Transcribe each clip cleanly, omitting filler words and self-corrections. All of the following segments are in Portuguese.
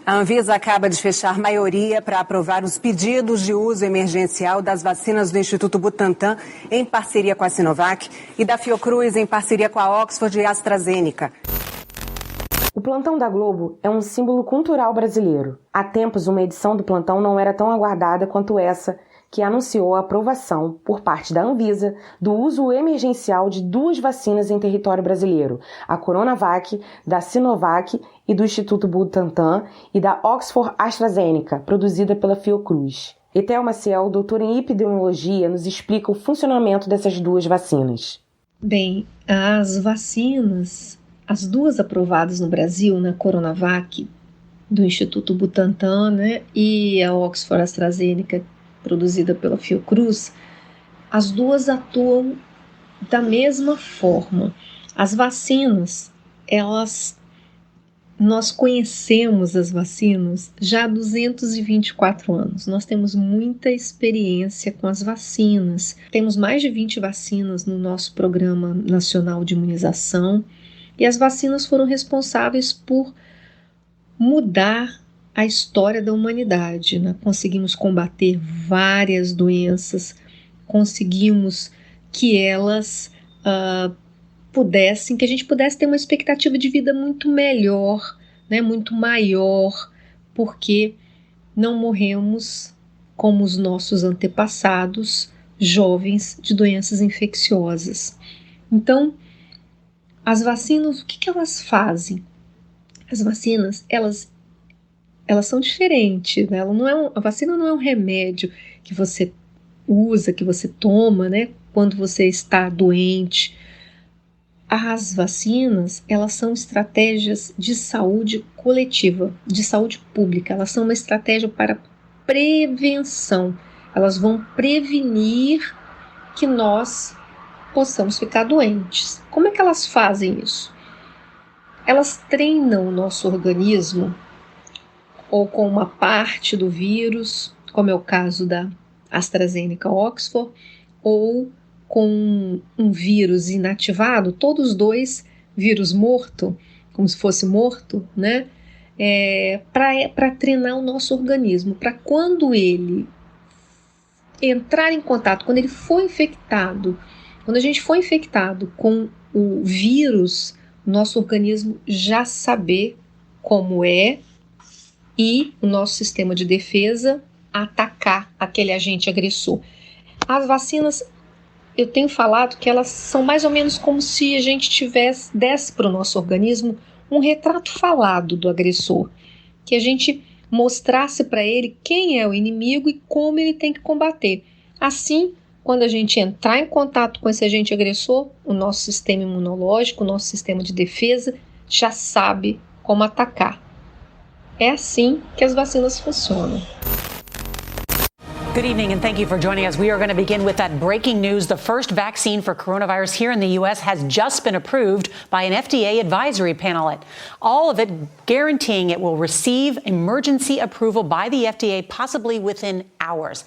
A Anvisa acaba de fechar maioria para aprovar os pedidos de uso emergencial das vacinas do Instituto Butantan em parceria com a Sinovac e da Fiocruz em parceria com a Oxford e AstraZeneca. O Plantão da Globo é um símbolo cultural brasileiro. Há tempos, uma edição do Plantão não era tão aguardada quanto essa, que anunciou a aprovação, por parte da Anvisa, do uso emergencial de 2 vacinas em território brasileiro, a Coronavac, da Sinovac e do Instituto Butantan, e da Oxford AstraZeneca, produzida pela Fiocruz. Etel Maciel, doutora em epidemiologia, nos explica o funcionamento dessas 2 vacinas. Bem, as vacinas, as 2 aprovadas no Brasil, na Coronavac, do Instituto Butantan, né, e a Oxford AstraZeneca, produzida pela Fiocruz, as 2 atuam da mesma forma. As vacinas, nós conhecemos as vacinas já há 224 anos. Nós temos muita experiência com as vacinas. Temos mais de 20 vacinas no nosso Programa Nacional de Imunização e as vacinas foram responsáveis por mudar a história da humanidade, né? Conseguimos combater várias doenças, conseguimos que elas que a gente pudesse ter uma expectativa de vida muito melhor, né? Muito maior, porque não morremos como os nossos antepassados, jovens de doenças infecciosas. Então, as vacinas, o que elas fazem? As vacinas, elas são diferentes, né? A vacina não é um remédio que você usa, que você toma, né, quando você está doente. As vacinas, elas são estratégias de saúde coletiva, de saúde pública. Elas são uma estratégia para prevenção. Elas vão prevenir que nós possamos ficar doentes. Como é que elas fazem isso? Elas treinam o nosso organismo ou com uma parte do vírus, como é o caso da AstraZeneca Oxford, ou com um vírus inativado, todos 2 vírus morto, como se fosse morto, né? Para treinar o nosso organismo, para quando ele entrar em contato, quando ele for infectado, quando a gente for infectado com o vírus, o nosso organismo já saber como é e o nosso sistema de defesa atacar aquele agente agressor. As vacinas, eu tenho falado que elas são mais ou menos como se a gente desse para o nosso organismo um retrato falado do agressor, que a gente mostrasse para ele quem é o inimigo e como ele tem que combater. Assim, quando a gente entrar em contato com esse agente agressor, o nosso sistema imunológico, o nosso sistema de defesa já sabe como atacar. É assim que as vacinas funcionam. Good evening and thank you for joining us. We are going to begin with that breaking news. The first vaccine for coronavirus here in the U.S. has just been approved by an FDA advisory panel. All of it guaranteeing it will receive emergency approval by the FDA, possibly within hours.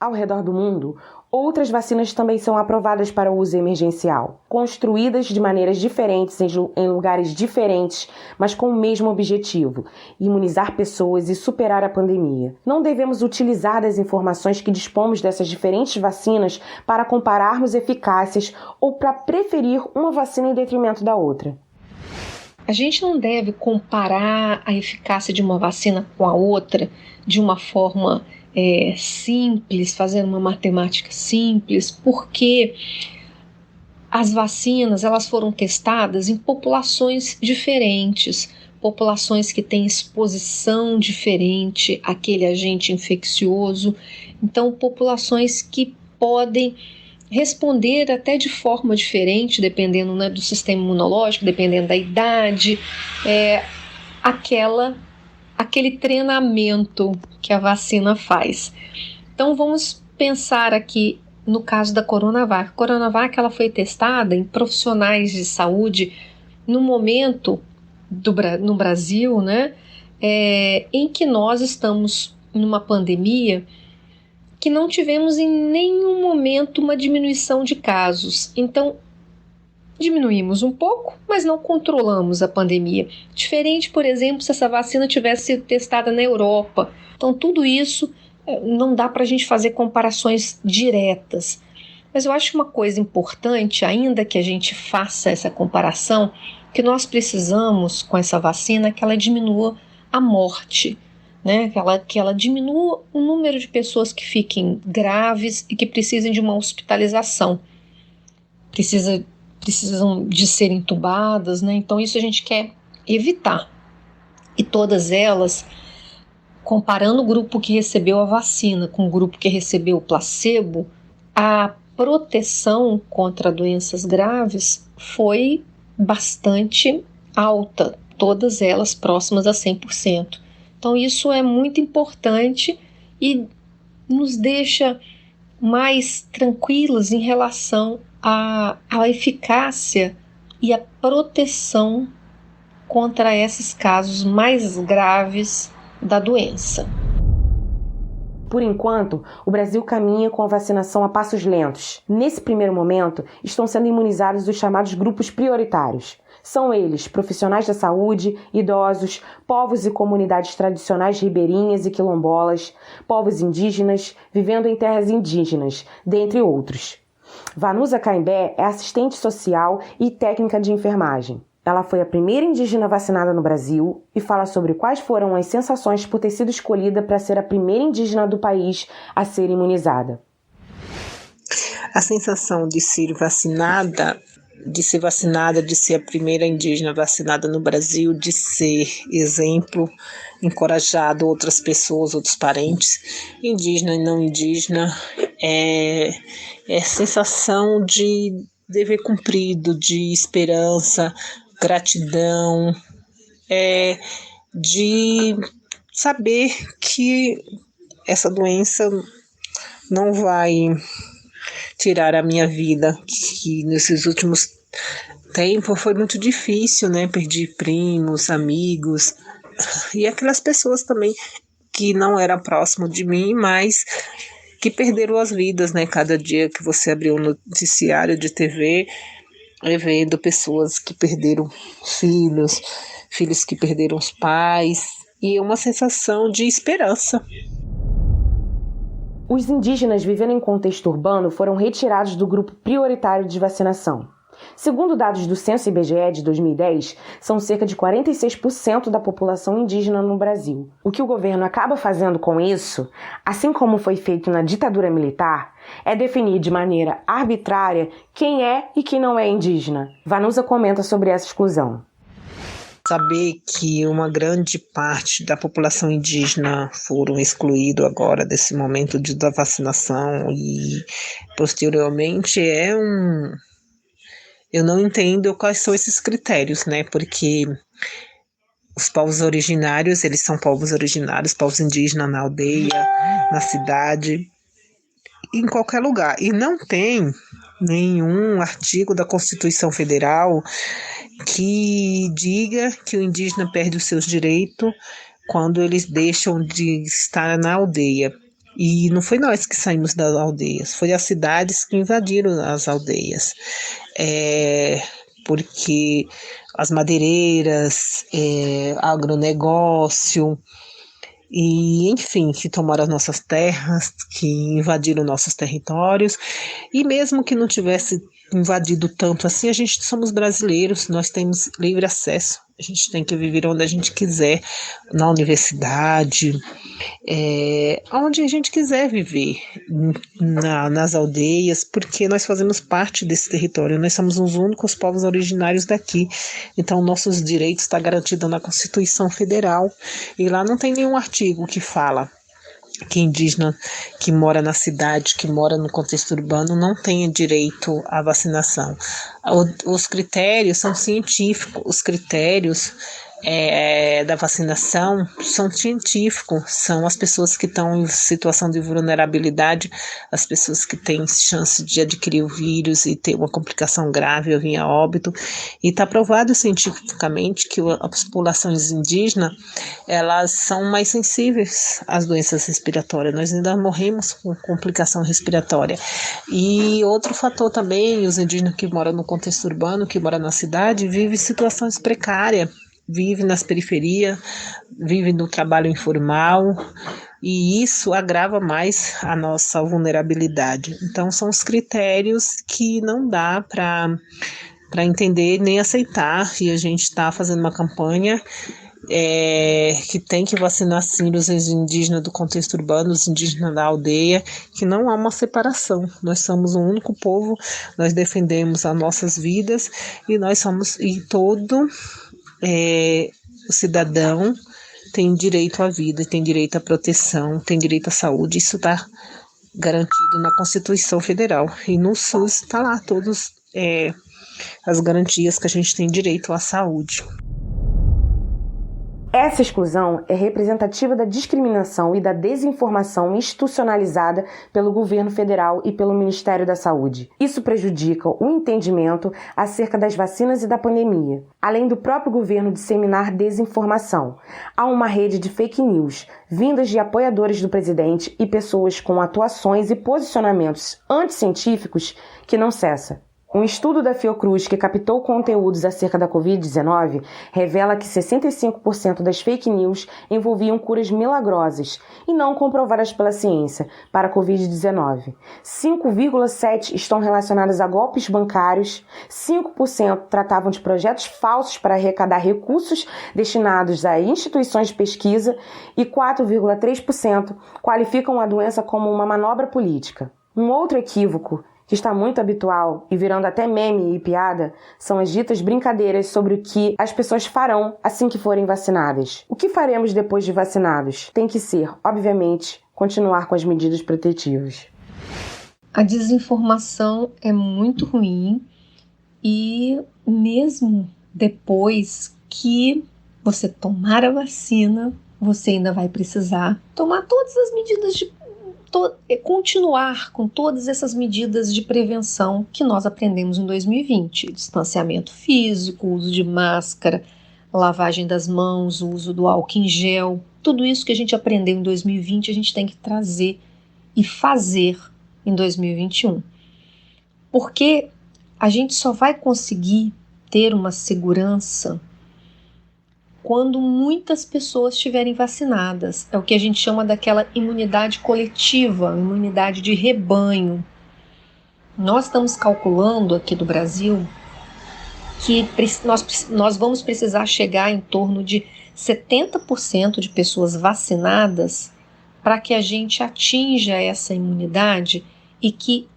Ao redor do mundo, outras vacinas também são aprovadas para uso emergencial, construídas de maneiras diferentes em lugares diferentes, mas com o mesmo objetivo: imunizar pessoas e superar a pandemia. Não devemos utilizar das informações que dispomos dessas diferentes vacinas para compararmos eficácias ou para preferir uma vacina em detrimento da outra. A gente não deve comparar a eficácia de uma vacina com a outra de uma forma simples, fazendo uma matemática simples, porque as vacinas elas foram testadas em populações diferentes, populações que têm exposição diferente àquele agente infeccioso, então populações que podem responder até de forma diferente, dependendo, né, do sistema imunológico, dependendo da idade, aquele treinamento que a vacina faz. Então vamos pensar aqui no caso da Coronavac. A Coronavac ela foi testada em profissionais de saúde no momento no Brasil, né, em que nós estamos numa pandemia que não tivemos em nenhum momento uma diminuição de casos. Então, diminuímos um pouco, mas não controlamos a pandemia. Diferente, por exemplo, se essa vacina tivesse sido testada na Europa. Então, tudo isso não dá para a gente fazer comparações diretas. Mas eu acho uma coisa importante, ainda que a gente faça essa comparação, que nós precisamos, com essa vacina, que ela diminua a morte, né? Que ela diminua o número de pessoas que fiquem graves e que precisem de uma hospitalização. Precisam de ser entubadas, né? Então isso a gente quer evitar. E todas elas, comparando o grupo que recebeu a vacina com o grupo que recebeu o placebo, a proteção contra doenças graves foi bastante alta, todas elas próximas a 100%. Então isso é muito importante e nos deixa mais tranquilos em relação à eficácia e à proteção contra esses casos mais graves da doença. Por enquanto, o Brasil caminha com a vacinação a passos lentos. Nesse primeiro momento, estão sendo imunizados os chamados grupos prioritários. São eles profissionais da saúde, idosos, povos e comunidades tradicionais ribeirinhas e quilombolas, povos indígenas, vivendo em terras indígenas, dentre outros. Vanusa Caimbé é assistente social e técnica de enfermagem. Ela foi a primeira indígena vacinada no Brasil e fala sobre quais foram as sensações por ter sido escolhida para ser a primeira indígena do país a ser imunizada. A sensação de ser vacinada, de ser a primeira indígena vacinada no Brasil, de ser exemplo, encorajado outras pessoas, outros parentes, indígena e não indígena, é sensação de dever cumprido, de esperança, gratidão, de saber que essa doença não vai tirar a minha vida, que nesses últimos tempos foi muito difícil, né? Perdi primos, amigos e aquelas pessoas também que não eram próximo de mim, mas que perderam as vidas, né? Cada dia que você abriu um noticiário de TV, vendo pessoas que perderam filhos que perderam os pais, e uma sensação de esperança. Os indígenas vivendo em contexto urbano foram retirados do grupo prioritário de vacinação. Segundo dados do Censo IBGE de 2010, são cerca de 46% da população indígena no Brasil. O que o governo acaba fazendo com isso, assim como foi feito na ditadura militar, é definir de maneira arbitrária quem é e quem não é indígena. Vanusa comenta sobre essa exclusão. Saber que uma grande parte da população indígena foram excluídos agora desse momento da vacinação e posteriormente eu não entendo quais são esses critérios, né? Porque os povos originários, eles são povos originários, povos indígenas na aldeia, na cidade, em qualquer lugar. E não tem nenhum artigo da Constituição Federal que diga que o indígena perde os seus direitos quando eles deixam de estar na aldeia. E não foi nós que saímos das aldeias, foi as cidades que invadiram as aldeias. Porque as madeireiras, agronegócio, e enfim, que tomaram as nossas terras, que invadiram nossos territórios, e mesmo que não tivesse invadido tanto assim, a gente somos brasileiros, nós temos livre acesso, a gente tem que viver onde a gente quiser, na universidade, onde a gente quiser viver, nas aldeias, porque nós fazemos parte desse território, nós somos os únicos povos originários daqui, então nossos direitos estão garantidos na Constituição Federal, e lá não tem nenhum artigo que fala que indígena que mora na cidade, que mora no contexto urbano, não tem direito à vacinação. Os critérios são científicos, os critérios da vacinação são científicos, são as pessoas que estão em situação de vulnerabilidade, as pessoas que têm chance de adquirir o vírus e ter uma complicação grave ou vir a óbito, e está provado cientificamente que as populações indígenas, elas são mais sensíveis às doenças respiratórias, nós ainda morremos com complicação respiratória. E outro fator também, os indígenas que moram no contexto urbano, que moram na cidade, vivem em situações precárias, vive nas periferias, vive no trabalho informal, e isso agrava mais a nossa vulnerabilidade. Então, são os critérios que não dá para entender nem aceitar, e a gente está fazendo uma campanha que tem que vacinar sim os indígenas do contexto urbano, os indígenas da aldeia, que não há uma separação. Nós somos um único povo, nós defendemos as nossas vidas, e nós somos, e todo o cidadão tem direito à vida, tem direito à proteção, tem direito à saúde. Isso está garantido na Constituição Federal, e no SUS está lá todas as garantias que a gente tem direito à saúde. Essa exclusão é representativa da discriminação e da desinformação institucionalizada pelo governo federal e pelo Ministério da Saúde. Isso prejudica o entendimento acerca das vacinas e da pandemia. Além do próprio governo disseminar desinformação, há uma rede de fake news, vindas de apoiadores do presidente e pessoas com atuações e posicionamentos anticientíficos que não cessa. Um estudo da Fiocruz que captou conteúdos acerca da Covid-19 revela que 65% das fake news envolviam curas milagrosas e não comprovadas pela ciência para a Covid-19. 5,7% estão relacionadas a golpes bancários, 5% tratavam de projetos falsos para arrecadar recursos destinados a instituições de pesquisa e 4,3% qualificam a doença como uma manobra política. Um outro equívoco que está muito habitual e virando até meme e piada, são as ditas brincadeiras sobre o que as pessoas farão assim que forem vacinadas. O que faremos depois de vacinados? Tem que ser, obviamente, continuar com as medidas protetivas. A desinformação é muito ruim e mesmo depois que você tomar a vacina, você ainda vai precisar tomar todas as medidas continuar com todas essas medidas de prevenção que nós aprendemos em 2020. Distanciamento físico, uso de máscara, lavagem das mãos, o uso do álcool em gel. Tudo isso que a gente aprendeu em 2020, a gente tem que trazer e fazer em 2021. Porque a gente só vai conseguir ter uma segurança quando muitas pessoas estiverem vacinadas. É o que a gente chama daquela imunidade coletiva, imunidade de rebanho. Nós estamos calculando aqui do Brasil que nós vamos precisar chegar em torno de 70% de pessoas vacinadas para que a gente atinja essa imunidade e que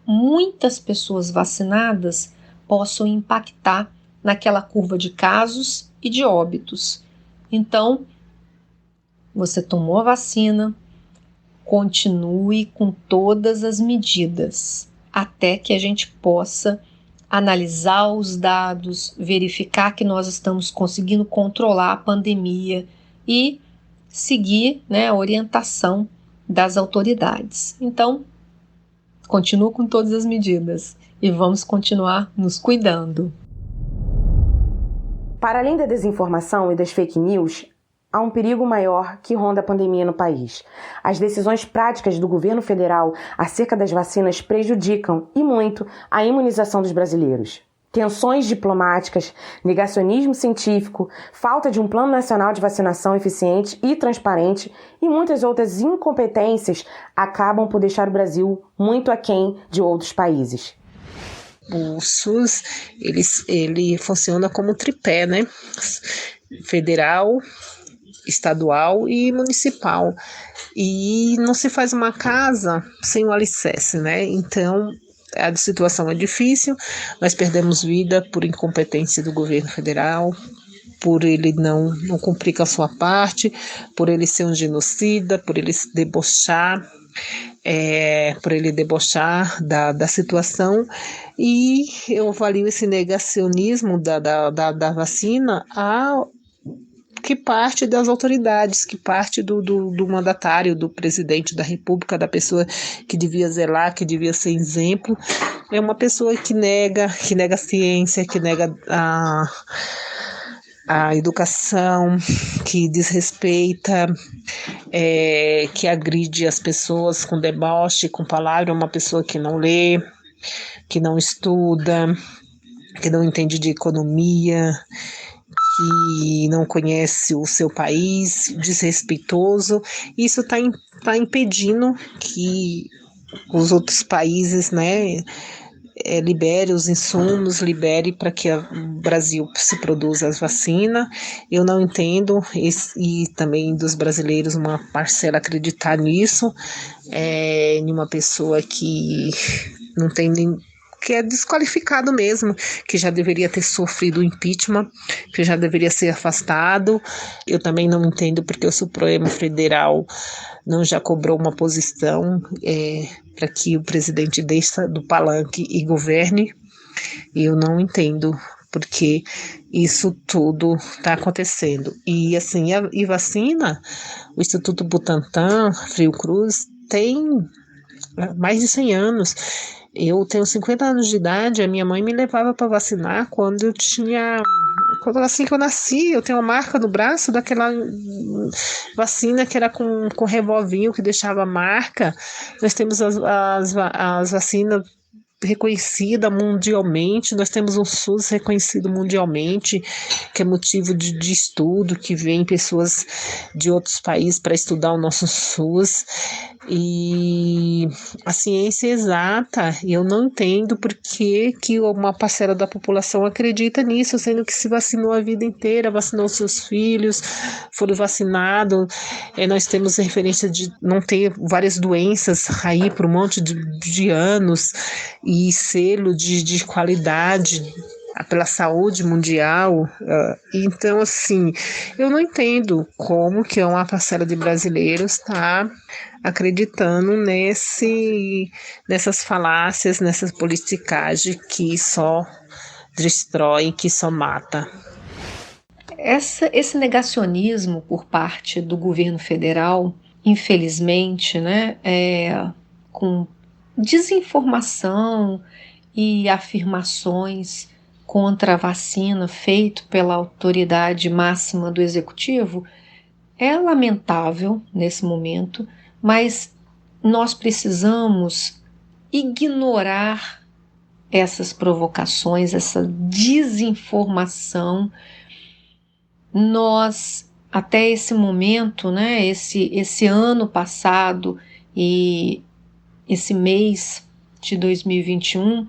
muitas pessoas vacinadas possam impactar naquela curva de casos e de óbitos. Então, você tomou a vacina, continue com todas as medidas, até que a gente possa analisar os dados, verificar que nós estamos conseguindo controlar a pandemia e seguir, a orientação das autoridades. Então, continue com todas as medidas e vamos continuar nos cuidando. Para além da desinformação e das fake news, há um perigo maior que ronda a pandemia no país. As decisões práticas do governo federal acerca das vacinas prejudicam, e muito, a imunização dos brasileiros. Tensões diplomáticas, negacionismo científico, falta de um plano nacional de vacinação eficiente e transparente e muitas outras incompetências acabam por deixar o Brasil muito aquém de outros países. O SUS, ele funciona como tripé, Federal, estadual e municipal. E não se faz uma casa sem o alicerce, Então, a situação é difícil, nós perdemos vida por incompetência do governo federal, por ele não cumprir com a sua parte, por ele ser um genocida, por ele se debochar, da situação, e eu avalio esse negacionismo da vacina que parte das autoridades, que parte do mandatário, do presidente da República, da pessoa que devia zelar, que devia ser exemplo. É uma pessoa que nega a ciência, que nega a educação, que desrespeita, que agride as pessoas com deboche, com palavra, uma pessoa que não lê, que não estuda, que não entende de economia, que não conhece o seu país, desrespeitoso. Isso está impedindo que os outros países, né, libere os insumos, libere para que o Brasil se produza as vacinas. Eu não entendo, e também dos brasileiros, uma parcela acreditar nisso, em uma pessoa que não tem nem, que é desqualificado mesmo, que já deveria ter sofrido impeachment, que já deveria ser afastado. Eu também não entendo porque o Supremo Federal não já cobrou uma posição para que o presidente desça do palanque e governe. Eu não entendo porque isso tudo está acontecendo. E assim, e vacina, o Instituto Butantan, Fiocruz, tem mais de 100 anos. Eu tenho 50 anos de idade, a minha mãe me levava para vacinar quando assim que eu nasci. Eu tenho uma marca no braço daquela vacina que era com revolvinho que deixava marca. Nós temos as vacinas reconhecida mundialmente, nós temos um SUS reconhecido mundialmente, que é motivo de estudo, que vem pessoas de outros países para estudar o nosso SUS, e a ciência exata, e eu não entendo por que uma parcela da população acredita nisso, sendo que se vacinou a vida inteira, vacinou seus filhos, foram vacinados. Nós temos referência de não ter várias doenças aí por um monte de anos, e selo de qualidade pela saúde mundial. Então, assim, eu não entendo como que uma parcela de brasileiros está acreditando nessas falácias, nessas politicagens que só destrói, que só mata. Esse negacionismo por parte do governo federal, infelizmente, né, com desinformação e afirmações contra a vacina feito pela autoridade máxima do executivo, é lamentável nesse momento, mas nós precisamos ignorar essas provocações, essa desinformação. Nós, até esse momento, né, esse ano passado e esse mês de 2021,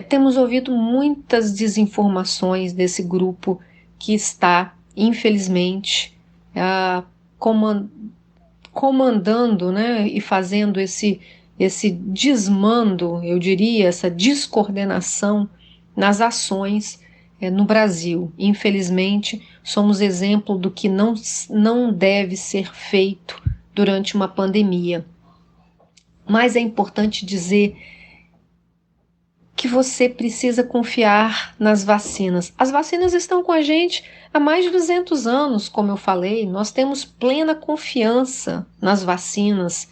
temos ouvido muitas desinformações desse grupo que está, infelizmente, comandando, né, e fazendo esse desmando, eu diria, essa descoordenação nas ações no Brasil. Infelizmente, somos exemplo do que não deve ser feito durante uma pandemia. Mas é importante dizer que você precisa confiar nas vacinas. As vacinas estão com a gente há mais de 200 anos, como eu falei. Nós temos plena confiança nas vacinas.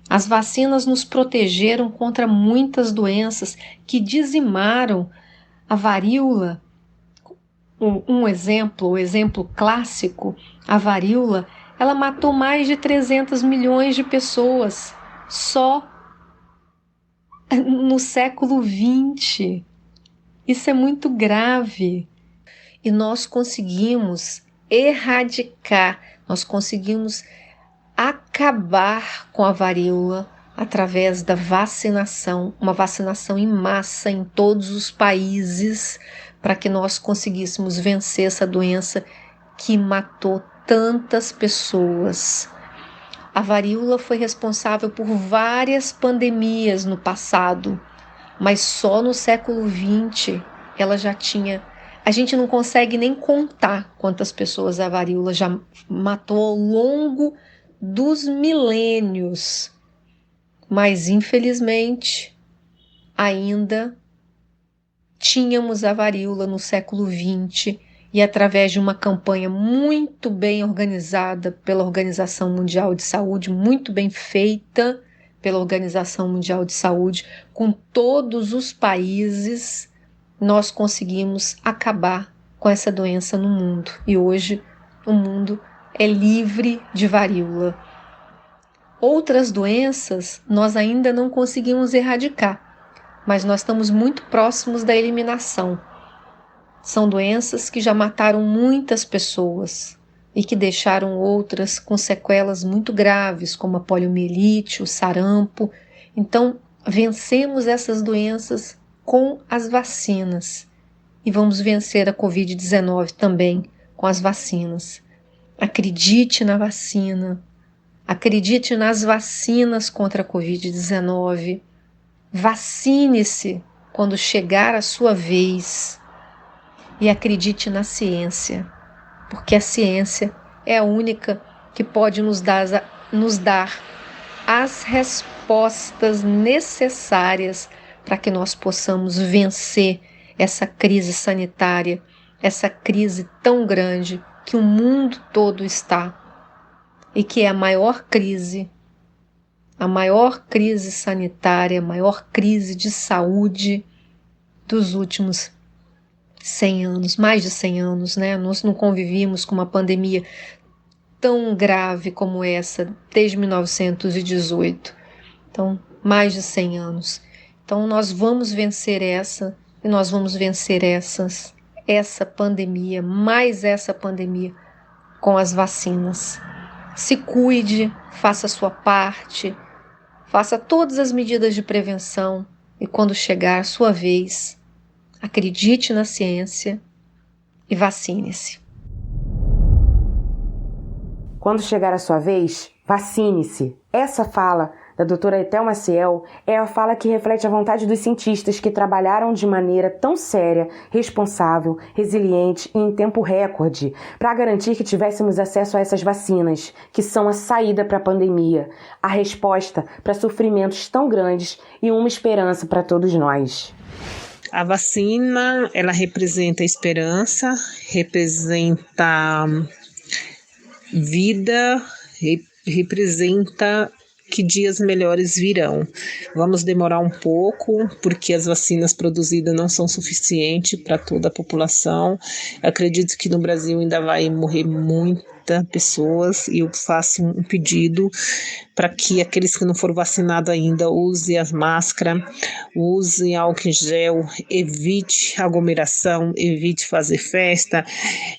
As vacinas nos protegeram contra muitas doenças que dizimaram a varíola. O exemplo clássico, a varíola, ela matou mais de 300 milhões de pessoas só no século XX. Isso é muito grave. E nós conseguimos erradicar, nós conseguimos acabar com a varíola através da vacinação, uma vacinação em massa em todos os países, para que nós conseguíssemos vencer essa doença que matou tantas pessoas. A varíola foi responsável por várias pandemias no passado, mas só no século XX ela já tinha... A gente não consegue nem contar quantas pessoas a varíola já matou ao longo dos milênios. Mas, infelizmente, ainda tínhamos a varíola no século XX e através de uma campanha muito bem organizada pela Organização Mundial de Saúde, muito bem feita pela Organização Mundial de Saúde, com todos os países, nós conseguimos acabar com essa doença no mundo. E hoje o mundo é livre de varíola. Outras doenças nós ainda não conseguimos erradicar, mas nós estamos muito próximos da eliminação. São doenças que já mataram muitas pessoas e que deixaram outras com sequelas muito graves, como a poliomielite, o sarampo. Então, vencemos essas doenças com as vacinas e vamos vencer a Covid-19 também com as vacinas. Acredite na vacina, acredite nas vacinas contra a Covid-19, vacine-se quando chegar a sua vez e acredite na ciência, porque a ciência é a única que pode nos dar as respostas necessárias para que nós possamos vencer essa crise sanitária, essa crise tão grande que o mundo todo está e que é a maior crise sanitária, a maior crise de saúde dos últimos 100 anos, mais de 100 anos, né? Nós não convivíamos com uma pandemia tão grave como essa desde 1918. Então, mais de 100 anos. Então, nós vamos vencer essa e nós vamos vencer essa pandemia, mais essa pandemia, com as vacinas. Se cuide, faça a sua parte, faça todas as medidas de prevenção e quando chegar a sua vez, acredite na ciência e vacine-se. Quando chegar a sua vez, vacine-se. Essa fala da doutora Etel Maciel é a fala que reflete a vontade dos cientistas que trabalharam de maneira tão séria, responsável, resiliente e em tempo recorde para garantir que tivéssemos acesso a essas vacinas, que são a saída para a pandemia, a resposta para sofrimentos tão grandes e uma esperança para todos nós. A vacina, ela representa esperança, representa vida, representa que dias melhores virão. Vamos demorar um pouco, porque as vacinas produzidas não são suficientes para toda a população. Acredito que no Brasil ainda vai morrer muitas pessoas, e eu faço um pedido para que aqueles que não foram vacinados ainda usem as máscaras, usem álcool em gel, evite aglomeração, evite fazer festa,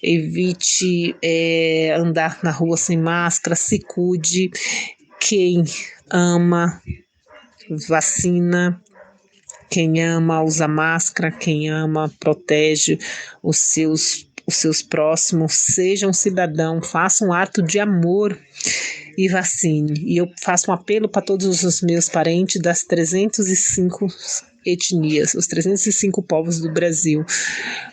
evite andar na rua sem máscara, se cuide. Quem ama, vacina. Quem ama, usa máscara. Quem ama, protege os seus próximos. Seja um cidadão, faça um ato de amor e vacine. E eu faço um apelo para todos os meus parentes das 305 etnias, os 305 povos do Brasil,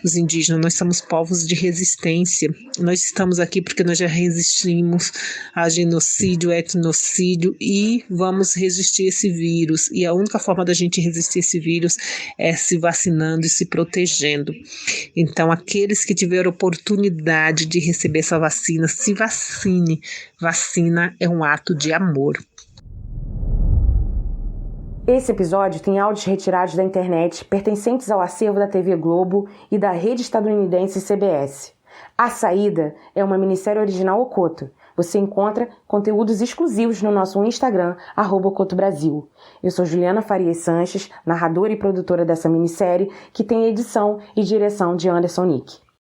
os indígenas. Nós somos povos de resistência. Nós estamos aqui porque nós já resistimos a genocídio, etnocídio, e vamos resistir esse vírus. E a única forma da gente resistir esse vírus é se vacinando e se protegendo. Então, aqueles que tiveram oportunidade de receber essa vacina, se vacine. Vacina é um ato de amor. Esse episódio tem áudios retirados da internet pertencentes ao acervo da TV Globo e da rede estadunidense CBS. A Saída é uma minissérie original Ocoto. Você encontra conteúdos exclusivos no nosso Instagram, @OcotoBrasil. Eu sou Juliana Farias Sanches, narradora e produtora dessa minissérie, que tem edição e direção de Anderson Nick.